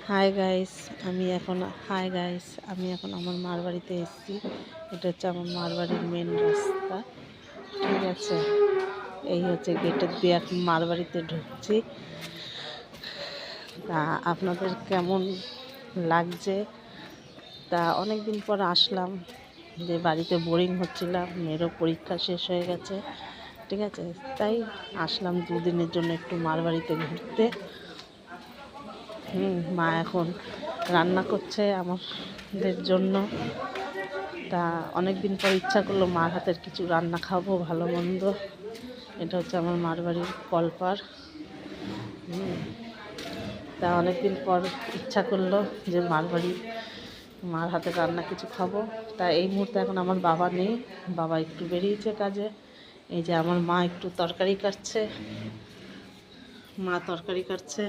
Hi guys hi guys, আমি এখন আমার মার বাড়িতে এসেছি। এটা হচ্ছে আমার মার বাড়ির মেন রাস্তা, ঠিক আছে। এই হচ্ছে গেটের দিয়ে এখন মার বাড়িতে ঢুকছি। তা আপনাদের কেমন লাগছে? তা অনেক দিন পর আসলাম, যে বাড়িতে বোরিং হচ্ছিলাম, মেয়েরও পরীক্ষা শেষ হয়ে গেছে, ঠিক আছে। তাই আসলাম দুদিনের জন্য একটু মার বাড়িতে ঘুরতে। মা এখন রান্না করছে আমাদের জন্য। তা অনেক দিন পর ইচ্ছা করলো মার হাতের কিছু রান্না খাবো, ভালো মন্দ। এটা হচ্ছে আমার মার বাড়ির কলপার। তা অনেক দিন পর ইচ্ছা করলো যে মার হাতের রান্না কিছু খাবো। তা এই মুহূর্তে এখন আমার বাবা নেই, বাবা একটু বেরিয়েছে কাজে। এই যে আমার মা একটু তরকারি কাটছে,